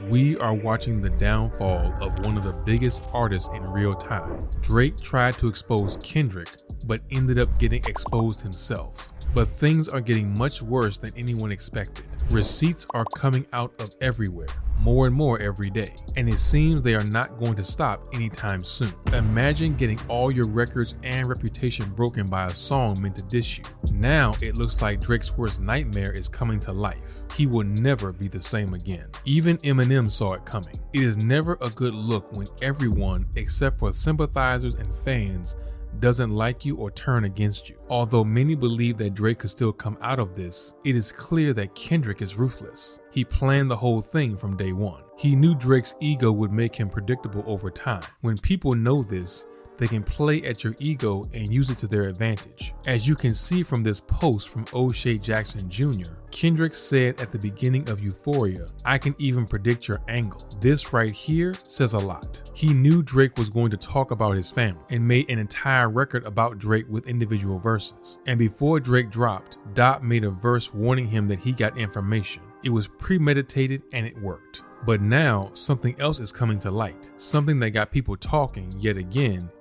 We are watching the downfall of one of the biggest artists in real time. Drake tried to expose Kendrick, but ended up getting exposed himself. But things are getting much worse than anyone expected. Receipts are coming out of everywhere, more and more every day, and it seems they are not going to stop anytime soon. Imagine getting all your records and reputation broken by a song meant to diss you. Now it looks like Drake's worst nightmare is coming to life. He will never be the same again. Even Eminem saw it coming. It is never a good look when everyone, except for sympathizers and fans, doesn't like you or turn against you. Although many believe that Drake could still come out of this, it is clear that Kendrick is ruthless. He planned the whole thing from day one. He knew Drake's ego would make him predictable over time. When people know this, they can play at your ego and use it to their advantage. As you can see from this post from O'Shea Jackson Jr., Kendrick said at the beginning of Euphoria, "I can even predict your angle." This right here says a lot. He knew Drake was going to talk about his family and made an entire record about Drake with individual verses. And before Drake dropped, Dot made a verse warning him that he got information. It was premeditated and it worked. But now something else is coming to light, something that got people talking yet again.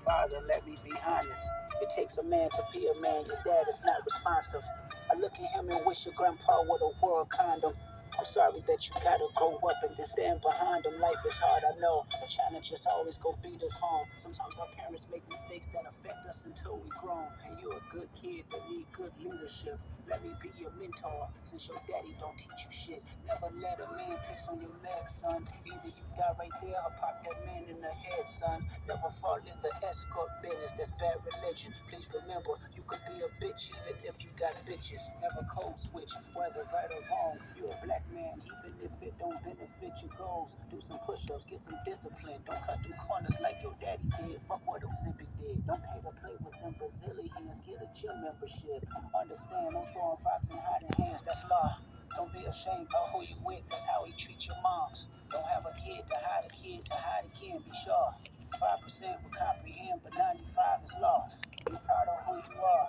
Father, let me be honest. It takes a man to be a man. Your dad is not responsive. I look at him and wish your grandpa would have wore a condom. I'm sorry that you gotta grow up and then stand behind them. Life is hard, I know. The challenges always go beat us home. Sometimes our parents make mistakes that affect us until we grown. And you're a good kid that need good leadership. Let me be your mentor, since your daddy don't teach you shit. Never let a man piss on your leg, son. Either you die right there or pop that man in the head, son. Never fall in the escort business, that's bad religion. Please remember, you could be a bitch even if you got bitches. Never code switch, whether right or wrong. You're a black man, even if it don't benefit your goals. Do some push-ups, get some discipline. Don't cut through corners like your daddy did. Fuck what Ozempic did. Don't pay to play with them Brazilians. Get a gym membership. Understand, don't throw rocks and hiding hands. That's law. Don't be ashamed about who you with. That's how he treat your moms. Don't have a kid to hide again. Be sure. 5% will comprehend, but 95 is lost. Be proud of who you are.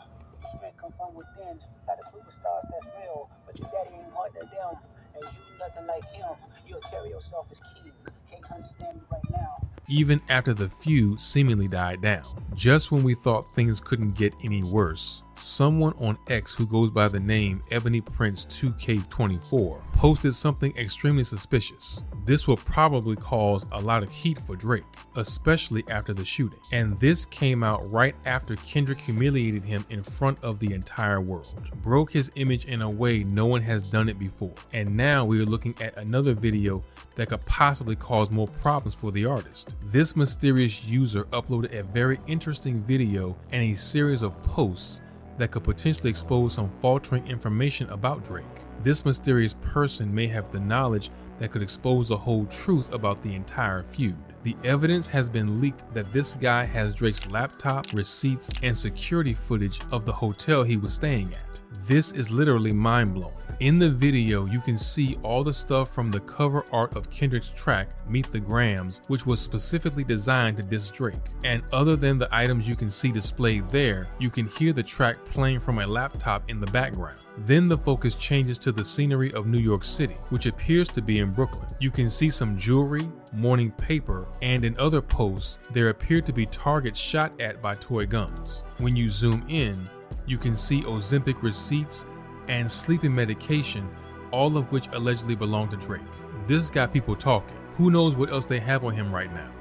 Strength come from within. Got the superstars that's real, but your daddy ain't one of them. And you nothing like him. You'll carry yourself as king. Can't understand me right now. Even after the feud seemingly died down, just when we thought things couldn't get any worse, someone on X who goes by the name Ebony Prince 2K24 posted something extremely suspicious. This will probably cause a lot of heat for Drake, especially after the shooting. And this came out right after Kendrick humiliated him in front of the entire world, broke his image in a way no one has done it before. And now we are looking at another video that could possibly cause more problems for the artist. This mysterious user uploaded a very interesting video and a series of posts that could potentially expose some faltering information about Drake. This mysterious person may have the knowledge that could expose the whole truth about the entire feud. The evidence has been leaked that this guy has Drake's laptop, receipts, and security footage of the hotel he was staying at. This is literally mind-blowing. In the video, you can see all the stuff from the cover art of Kendrick's track, Meet the Grams, which was specifically designed to diss Drake. And other than the items you can see displayed there, you can hear the track playing from a laptop in the background. Then the focus changes to the scenery of New York City, which appears to be in Brooklyn. You can see some jewelry, morning paper, and in other posts, there appear to be targets shot at by toy guns. When you zoom in, you can see Ozempic receipts and sleeping medication, all of which allegedly belong to Drake. This got people talking. Who knows what else they have on him right now?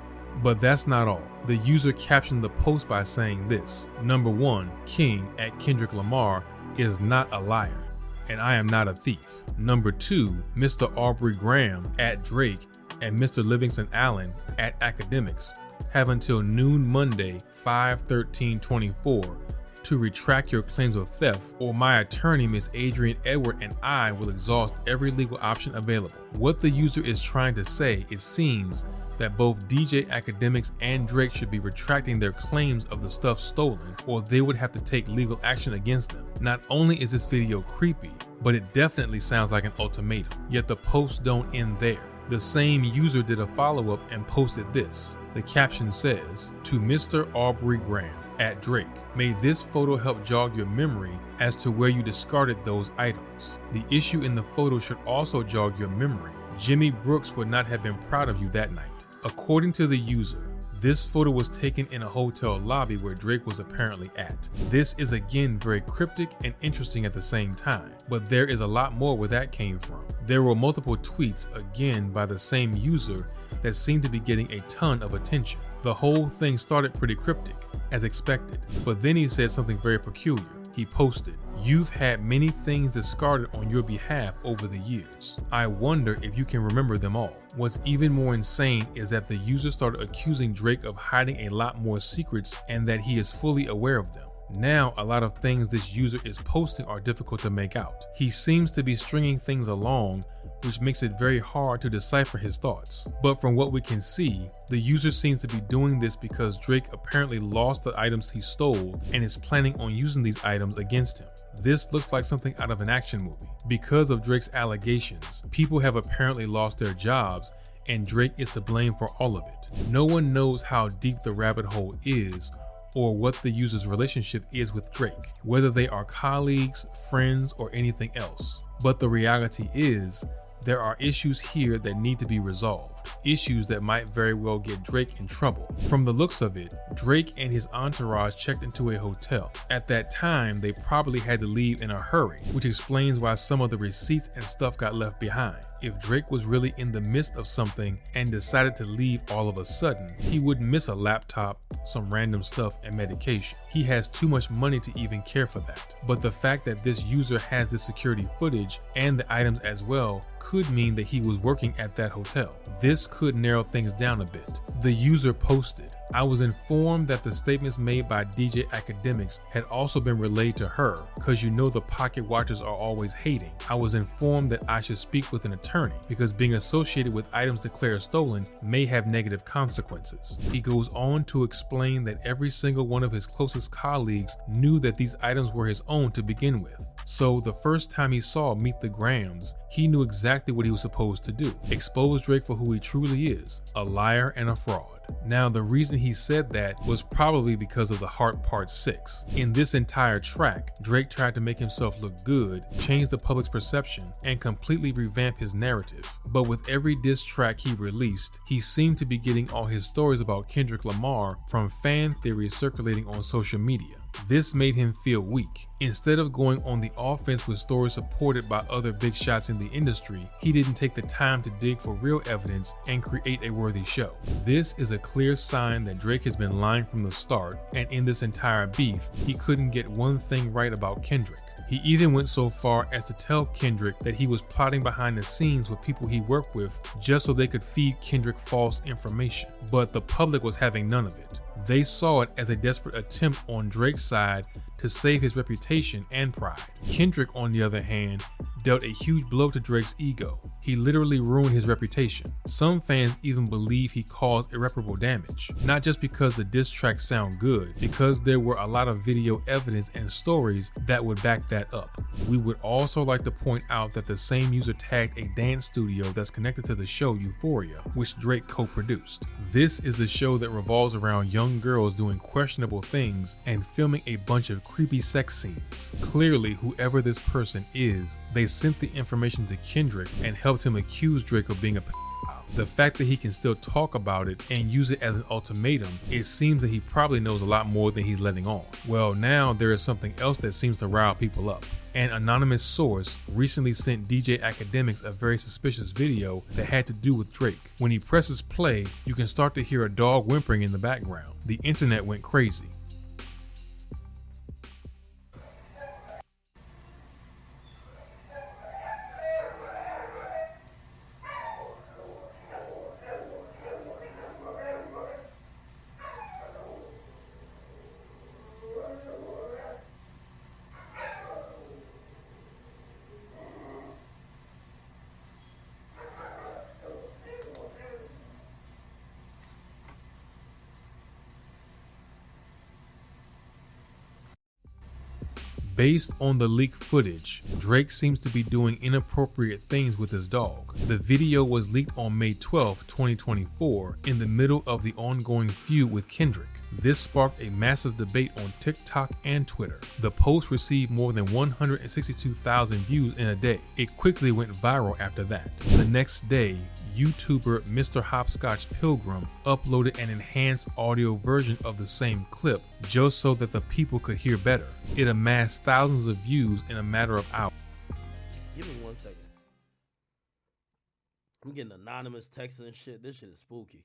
But that's not all. The user captioned the post by saying this: Number 1, King at Kendrick Lamar is not a liar, and I am not a thief. Number 2, Mr. Aubrey Graham at Drake and Mr. Livingston Allen at Academics have until noon Monday, 5/13/24 to retract your claims of theft, or my attorney, Ms. Adrienne Edward, and I will exhaust every legal option available. What the user is trying to say, it seems that both DJ Academics and Drake should be retracting their claims of the stuff stolen, or they would have to take legal action against them. Not only is this video creepy, but it definitely sounds like an ultimatum. Yet the posts don't end there. The same user did a follow-up and posted this. The caption says, "To Mr. Aubrey Graham at Drake, may this photo help jog your memory as to where you discarded those items. The issue in the photo should also jog your memory Jimmy Brooks would not have been proud of you that night. According to the user, this photo was taken in a hotel lobby where Drake was apparently at. This is again very cryptic and interesting at the same time, but there is a lot more where that came from. There were multiple tweets, again by the same user, that seemed to be getting a ton of attention. The whole thing started pretty cryptic, as expected, but then he said something very peculiar. He posted, "You've had many things discarded on your behalf over the years. I wonder if you can remember them all." What's even more insane is that the user started accusing Drake of hiding a lot more secrets and that he is fully aware of them. Now, a lot of things this user is posting are difficult to make out. He seems to be stringing things along, which makes it very hard to decipher his thoughts. But from what we can see, the user seems to be doing this because Drake apparently lost the items he stole and is planning on using these items against him. This looks like something out of an action movie. Because of Drake's allegations, people have apparently lost their jobs, and Drake is to blame for all of it. No one knows how deep the rabbit hole is or what the user's relationship is with Drake, whether they are colleagues, friends, or anything else. But the reality is, there are issues here that need to be resolved, issues that might very well get Drake in trouble. From the looks of it, Drake and his entourage checked into a hotel. At that time, they probably had to leave in a hurry, which explains why some of the receipts and stuff got left behind. If Drake was really in the midst of something and decided to leave all of a sudden, he wouldn't miss a laptop, some random stuff, and medication. He has too much money to even care for that. But the fact that this user has the security footage and the items as well could mean that he was working at that hotel. This could narrow things down a bit. The user posted, "I was informed that the statements made by DJ Academics had also been relayed to her, cause you know the pocket watchers are always hating. I was informed that I should speak with an attorney because being associated with items declared stolen may have negative consequences." He goes on to explain that every single one of his closest colleagues knew that these items were his own to begin with. So the first time he saw Meet the Grams, he knew exactly what he was supposed to do: expose Drake for who he truly is, a liar and a fraud. Now, the reason he said that was probably because of the Heart Part 6. In this entire track, Drake tried to make himself look good, change the public's perception, and completely revamp his narrative. But with every diss track he released, he seemed to be getting all his stories about Kendrick Lamar from fan theories circulating on social media. This made him feel weak. Instead of going on the offense with stories supported by other big shots in the industry, he didn't take the time to dig for real evidence and create a worthy show. This is a clear sign that Drake has been lying from the start, and in this entire beef, he couldn't get one thing right about Kendrick. He even went so far as to tell Kendrick that he was plotting behind the scenes with people he worked with just so they could feed Kendrick false information. But the public was having none of it. They saw it as a desperate attempt on Drake's side to save his reputation and pride. Kendrick, on the other hand, dealt a huge blow to Drake's ego. He literally ruined his reputation. Some fans even believe he caused irreparable damage, not just because the diss tracks sound good, because there were a lot of video evidence and stories that would back that up. We would also like to point out that the same user tagged a dance studio that's connected to the show Euphoria, which Drake co-produced. This is the show that revolves around young girls doing questionable things and filming a bunch of creepy sex scenes. Clearly, whoever this person is, they sent the information to Kendrick and helped him accuse Drake of being a pedophile. The fact that he can still talk about it and use it as an ultimatum, it seems that he probably knows a lot more than he's letting on. Well, now there is something else that seems to rile people up. An anonymous source recently sent DJ Academics a very suspicious video that had to do with Drake. When he presses play, you can start to hear a dog whimpering in the background. The internet went crazy. Based on the leaked footage, Drake seems to be doing inappropriate things with his dog. The video was leaked on May 12, 2024, in the middle of the ongoing feud with Kendrick. This sparked a massive debate on TikTok and Twitter. The post received more than 162,000 views in a day. It quickly went viral after that. The next day, YouTuber Mr. Hopscotch Pilgrim uploaded an enhanced audio version of the same clip just so that the people could hear better. It amassed thousands of views in a matter of hours. Give me 1 second. I'm getting anonymous texts and shit. This shit is spooky.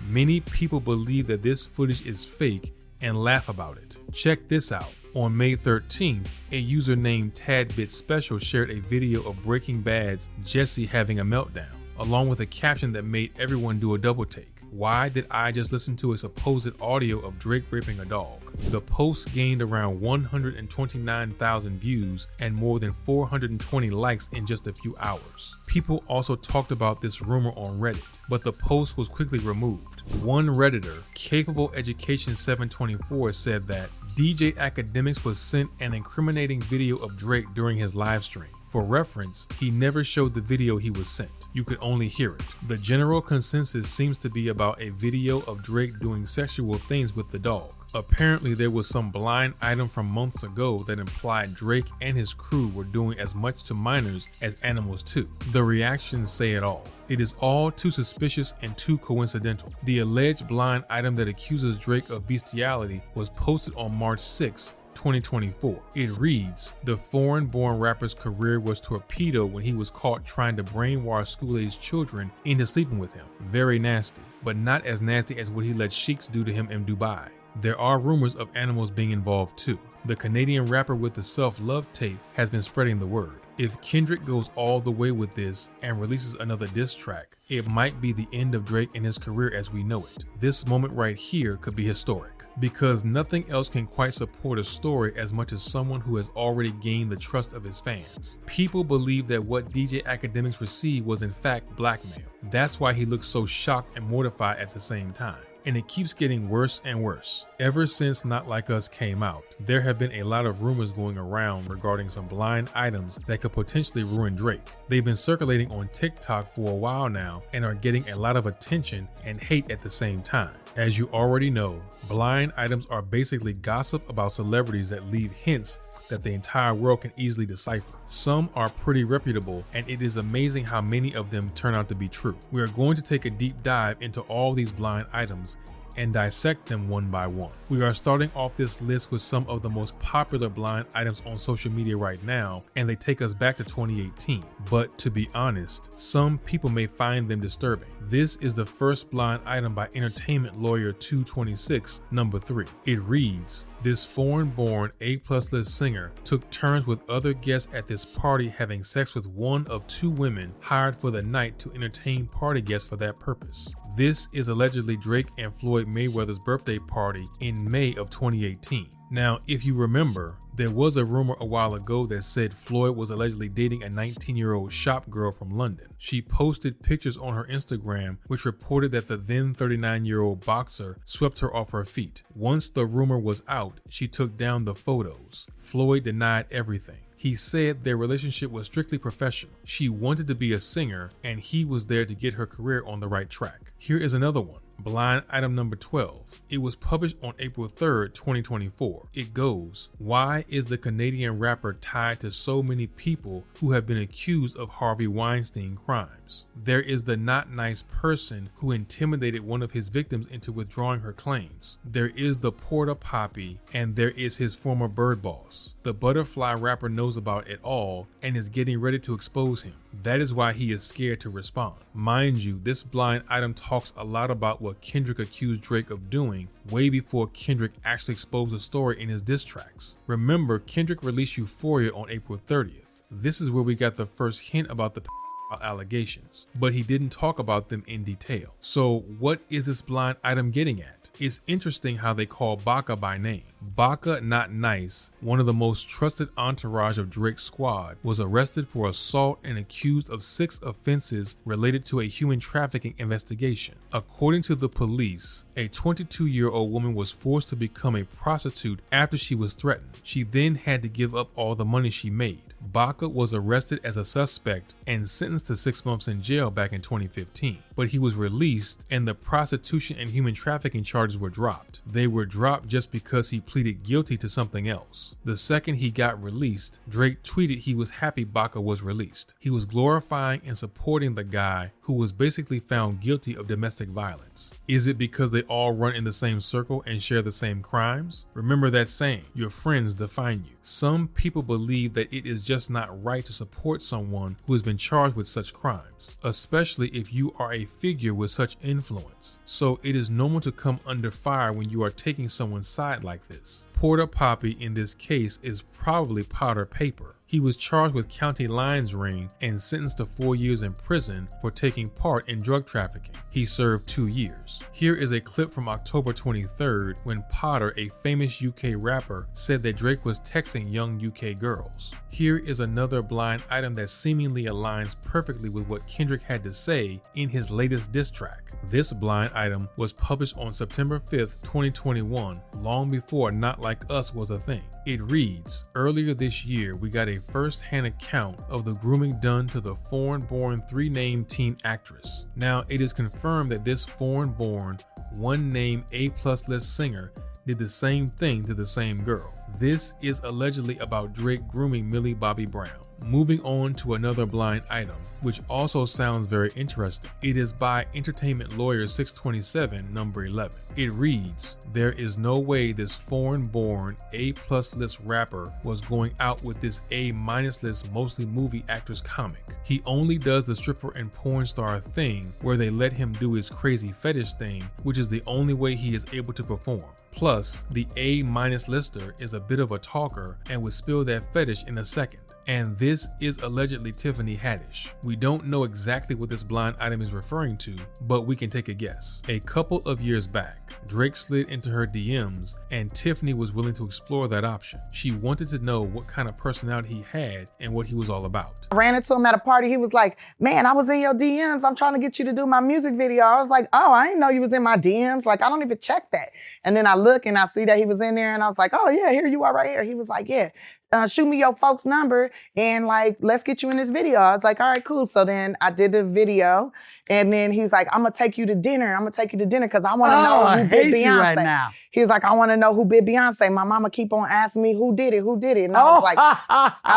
Many people believe that this footage is fake and laugh about it. Check this out. On May 13th, a user named Tadbit Special shared a video of Breaking Bad's Jesse having a meltdown, along with a caption that made everyone do a double take. Why did I just listen to a supposed audio of Drake raping a dog? The post gained around 129,000 views and more than 420 likes in just a few hours. People also talked about this rumor on Reddit, but the post was quickly removed. One Redditor, Capable Education 724, said that DJ Academics was sent an incriminating video of Drake during his live stream. For reference, he never showed the video he was sent. You could only hear it. The general consensus seems to be about a video of Drake doing sexual things with the dog. Apparently, there was some blind item from months ago that implied Drake and his crew were doing as much to minors as animals too. The reactions say it all. It is all too suspicious and too coincidental. The alleged blind item that accuses Drake of bestiality was posted on March 6, 2024. It reads, "The foreign-born rapper's career was torpedoed when he was caught trying to brainwash school-aged children into sleeping with him. Very nasty, but not as nasty as what he let sheiks do to him in Dubai." There are rumors of animals being involved too. The Canadian rapper with the self-love tape has been spreading the word. If Kendrick goes all the way with this and releases another diss track, it might be the end of Drake and his career as we know it. This moment right here could be historic, because nothing else can quite support a story as much as someone who has already gained the trust of his fans. People believe that what DJ Academics received was in fact blackmail. That's why he looks so shocked and mortified at the same time. And it keeps getting worse and worse. Ever since Not Like Us came out, there have been a lot of rumors going around regarding some blind items that could potentially ruin Drake. They've been circulating on TikTok for a while now and are getting a lot of attention and hate at the same time. As you already know, blind items are basically gossip about celebrities that leave hints that the entire world can easily decipher. Some are pretty reputable, and it is amazing how many of them turn out to be true. We are going to take a deep dive into all these blind items and dissect them one by one. We are starting off this list with some of the most popular blind items on social media right now, and they take us back to 2018. But to be honest, some people may find them disturbing. This is the first blind item by Entertainment Lawyer 226, number 3. It reads, "This foreign-born A+ list singer took turns with other guests at this party having sex with one of 2 women hired for the night to entertain party guests for that purpose." This is allegedly Drake and Floyd Mayweather's birthday party in May of 2018. Now, if you remember, there was a rumor a while ago that said Floyd was allegedly dating a 19-year-old shop girl from London. She posted pictures on her Instagram which reported that the then 39-year-old boxer swept her off her feet. Once the rumor was out, she took down the photos. Floyd denied everything. He said their relationship was strictly professional. She wanted to be a singer, and he was there to get her career on the right track. Here is another one. Blind item number 12. It was published on April 3rd, 2024. It goes, "Why is the Canadian rapper tied to so many people who have been accused of Harvey Weinstein crimes? There is the not nice person who intimidated one of his victims into withdrawing her claims. There is the Porta Poppy, and there is his former bird boss. The butterfly rapper knows about it all and is getting ready to expose him. That is why he is scared to respond." Mind you, this blind item talks a lot about what Kendrick accused Drake of doing way before Kendrick actually exposed the story in his diss tracks. Remember, Kendrick released Euphoria on April 30th. This is where we got the first hint about the allegations, but he didn't talk about them in detail. So what is this blind item getting at? It's interesting how they call Baca by name. Baca Not Nice, one of the most trusted entourage of Drake's squad, was arrested for assault and accused of 6 offenses related to a human trafficking investigation. According to the police, a 22-year-old woman was forced to become a prostitute after she was threatened. She then had to give up all the money she made. Baca was arrested as a suspect and sentenced to 6 months in jail back in 2015, but he was released and the prostitution and human trafficking charges were dropped. They were dropped just because he pleaded guilty to something else. The second he got released, Drake tweeted he was happy Baca was released. He was glorifying and supporting the guy who was basically found guilty of domestic violence. Is it because they all run in the same circle and share the same crimes? Remember that saying, your friends define you. Some people believe that it is just not right to support someone who has been charged with such crimes, especially if you are a figure with such influence. So it is normal to come under fire when you are taking someone's side like this. Porter Poppy in this case is probably powder paper. He was charged with County Lines ring and sentenced to 4 years in prison for taking part in drug trafficking. He served 2 years. Here is a clip from October 23rd when Potter, a famous UK rapper, said that Drake was texting young UK girls. Here is another blind item that seemingly aligns perfectly with what Kendrick had to say in his latest diss track. This blind item was published on September 5th, 2021, long before Not Like Us was a thing. It reads, earlier this year, we got a first-hand account of the grooming done to the foreign-born 3-name teen actress. Now, it is confirmed that this foreign-born, one-name A+ list singer did the same thing to the same girl. This is allegedly about Drake grooming Millie Bobby Brown. Moving on to another blind item, which also sounds very interesting. It is by Entertainment Lawyer 627, number 11. It reads, there is no way this foreign-born A+ list rapper was going out with this A- list mostly movie actress comic. He only does the stripper and porn star thing where they let him do his crazy fetish thing, which is the only way he is able to perform. Plus, the A- lister is a bit of a talker and would spill that fetish in a second. And this is allegedly Tiffany Haddish. We don't know exactly what this blind item is referring to, but we can take a guess. A couple of years back, Drake slid into her DMs and Tiffany was willing to explore that option. She wanted to know what kind of personality he had and what he was all about. I ran into him at a party. He was like, man, I was in your DMs. I'm trying to get you to do my music video. I was like, oh, I didn't know you was in my DMs. Like, I don't even check that. And then I look and I see that he was in there and I was like, oh yeah, here you are right here. He was like, yeah. Shoot me your folks' number and like, let's get you in this video. I was like, all right, cool. So then I did the video and then he's like, I'm gonna take you to dinner. I'm gonna take you to dinner because I want to know who bit Beyonce. Right now. He was like, I want to know who bit Beyonce. My mama keep on asking me who did it. And I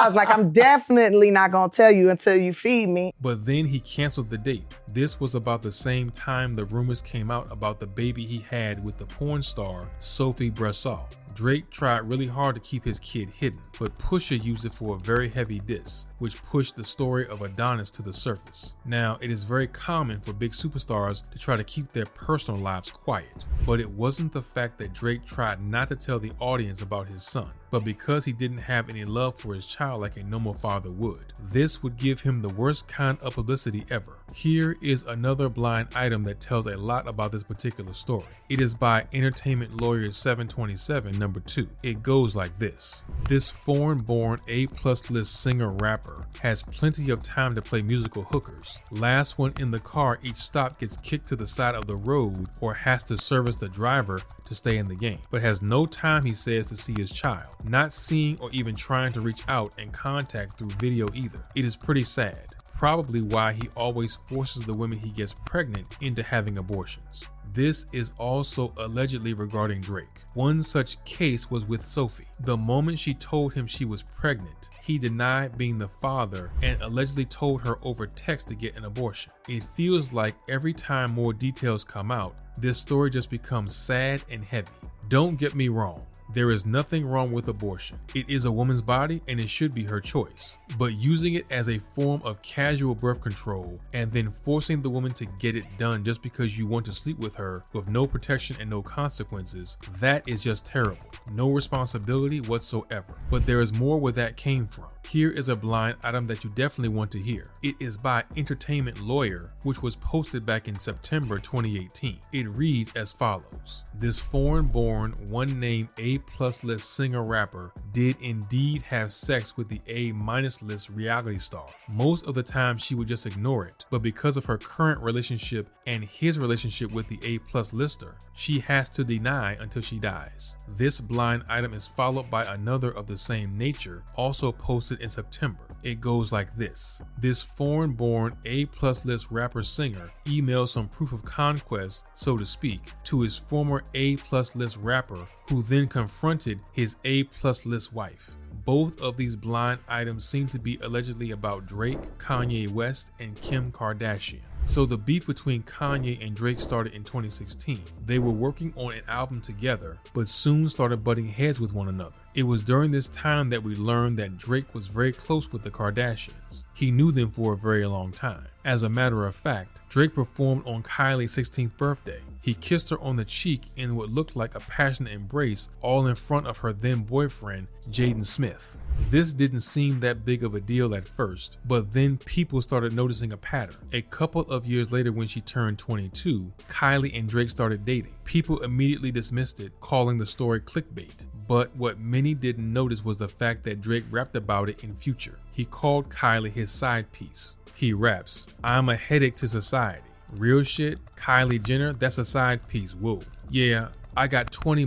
was like, I'm definitely not gonna tell you until you feed me. But then he canceled the date. This was about the same time the rumors came out about the baby he had with the porn star Sophie Brassard. Drake tried really hard to keep his kid hidden, but Pusha used it for a very heavy diss, which pushed the story of Adonis to the surface. Now, it is very common for big superstars to try to keep their personal lives quiet, but it wasn't the fact that Drake tried not to tell the audience about his son, but because he didn't have any love for his child like a normal father would. This would give him the worst kind of publicity ever. Here is another blind item that tells a lot about this particular story. It is by Entertainment Lawyer 727, number 2. It goes like this. This foreign-born A+ list singer-rapper has plenty of time to play musical hookers. Last one in the car, each stop gets kicked to the side of the road or has to service the driver to stay in the game, but has no time, he says, to see his child. Not seeing or even trying to reach out and contact through video either. It is pretty sad. Probably why he always forces the women he gets pregnant into having abortions. This is also allegedly regarding Drake. One such case was with Sophie. The moment she told him she was pregnant, he denied being the father and allegedly told her over text to get an abortion. It feels like every time more details come out, this story just becomes sad and heavy. Don't get me wrong. There is nothing wrong with abortion. It is a woman's body and it should be her choice. But using it as a form of casual birth control and then forcing the woman to get it done just because you want to sleep with her with no protection and no consequences, that is just terrible. No responsibility whatsoever. But there is more where that came from. Here is a blind item that you definitely want to hear. It is by Entertainment Lawyer, which was posted back in September 2018. It reads as follows. This foreign-born, one-name A-plus list singer-rapper did indeed have sex with the A-minus list reality star. Most of the time she would just ignore it, but because of her current relationship and his relationship with the A-plus lister, she has to deny until she dies. This blind item is followed by another of the same nature, also posted in September. It goes like this. This foreign-born A-plus list rapper singer emailed some proof of conquest, so to speak, to his former A-plus list rapper, who then confronted his A-plus list wife. Both of these blind items seem to be allegedly about Drake, Kanye West, and Kim Kardashian. So the beef between Kanye and Drake started in 2016. They were working on an album together, but soon started butting heads with one another. It was during this time that we learned that Drake was very close with the Kardashians. He knew them for a very long time. As a matter of fact, Drake performed on Kylie's 16th birthday. He kissed her on the cheek in what looked like a passionate embrace, all in front of her then boyfriend, Jaden Smith. This didn't seem that big of a deal at first, but then people started noticing a pattern. A couple of years later, when she turned 22, Kylie and Drake started dating. People immediately dismissed it, calling the story clickbait. But what many didn't notice was the fact that Drake rapped about it in Future. He called Kylie his side piece. He raps, "I'm a headache to society." Real shit, Kylie Jenner, that's a side piece, woo. Yeah, I got 20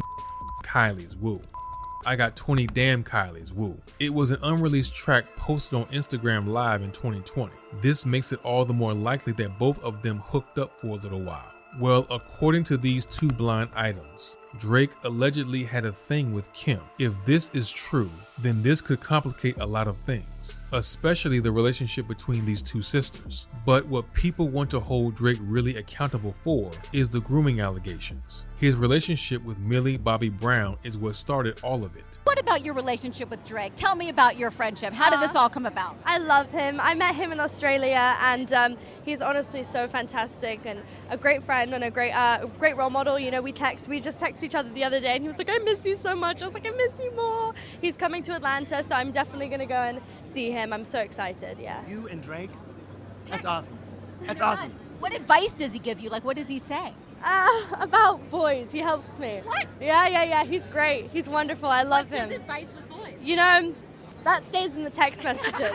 Kylies, woo. I got 20 damn Kylies, woo. It was an unreleased track posted on Instagram Live in 2020. This makes it all the more likely that both of them hooked up for a little while. Well, according to these two blind items, Drake allegedly had a thing with Kim. If this is true, then this could complicate a lot of things, especially the relationship between these two sisters. But what people want to hold Drake really accountable for is the grooming allegations. His relationship with Millie Bobby Brown is what started all of it. What about your relationship with Drake? Tell me about your friendship. How did this all come about? I love him. I met him in Australia, and he's honestly so fantastic and a great friend and a great role model. You know, we just texted each other the other day, and he was like, "I miss you so much." I was like, "I miss you more." He's coming to Atlanta, so I'm definitely gonna go and see him. I'm so excited. Yeah. You and Drake? That's awesome. That's awesome. What advice does he give you? Like, what does he say? About boys, he helps me. What? Yeah. He's great. He's wonderful. I love him. What's his advice with boys? You know, that stays in the text messages.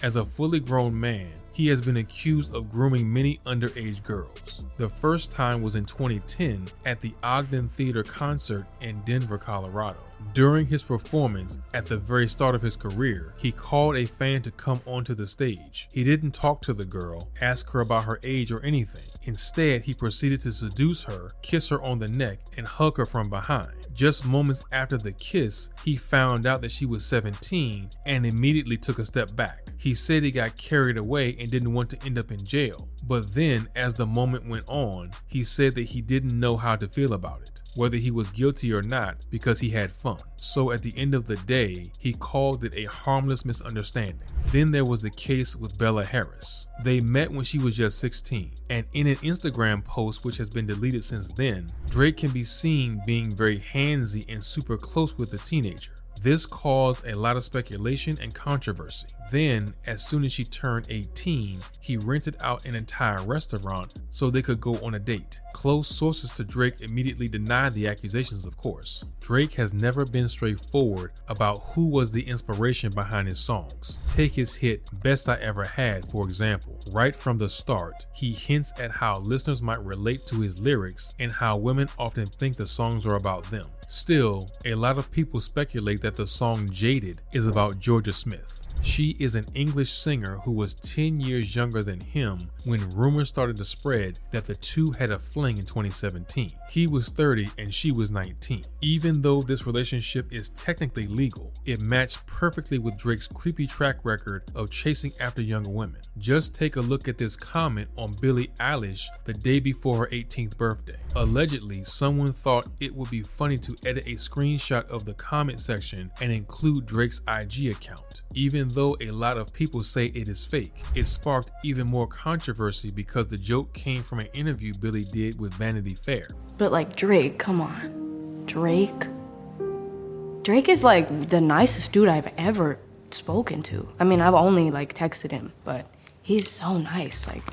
As a fully grown man, he has been accused of grooming many underage girls. The first time was in 2010 at the Ogden Theater concert in Denver, Colorado. During his performance, at the very start of his career, he called a fan to come onto the stage. He didn't talk to the girl, ask her about her age or anything. Instead, he proceeded to seduce her, kiss her on the neck, and hug her from behind. Just moments after the kiss, he found out that she was 17 and immediately took a step back. He said he got carried away and didn't want to end up in jail. But then, as the moment went on, he said that he didn't know how to feel about it, whether he was guilty or not, because he had fun. So at the end of the day, he called it a harmless misunderstanding. Then there was the case with Bella Harris. They met when she was just 16, and in an Instagram post which has been deleted since then, Drake can be seen being very handsy and super close with the teenager. This caused a lot of speculation and controversy. Then, as soon as she turned 18, he rented out an entire restaurant so they could go on a date. Close sources to Drake immediately denied the accusations, of course. Drake has never been straightforward about who was the inspiration behind his songs. Take his hit Best I Ever Had, for example. Right from the start, he hints at how listeners might relate to his lyrics and how women often think the songs are about them. Still, a lot of people speculate that the song Jaded is about Georgia Smith. She is an English singer who was 10 years younger than him when rumors started to spread that the two had a fling in 2017. He was 30 and she was 19. Even though this relationship is technically legal, it matched perfectly with Drake's creepy track record of chasing after younger women. Just take a look at this comment on Billie Eilish the day before her 18th birthday. Allegedly, someone thought it would be funny to edit a screenshot of the comment section and include Drake's IG account. Even though a lot of people say it is fake, it sparked even more controversy because the joke came from an interview Billie did with Vanity Fair. But like Drake, come on. Drake is like the nicest dude I've ever spoken to. I mean, I've only like texted him, but he's so nice. Like,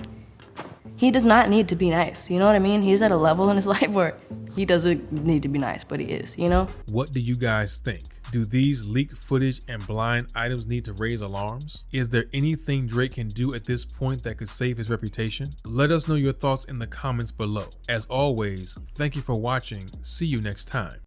he does not need to be nice. You know what I mean? He's at a level in his life where he doesn't need to be nice, but he is, you know? What do you guys think? Do these leaked footage and blind items need to raise alarms? Is there anything Drake can do at this point that could save his reputation? Let us know your thoughts in the comments below. As always, thank you for watching. See you next time.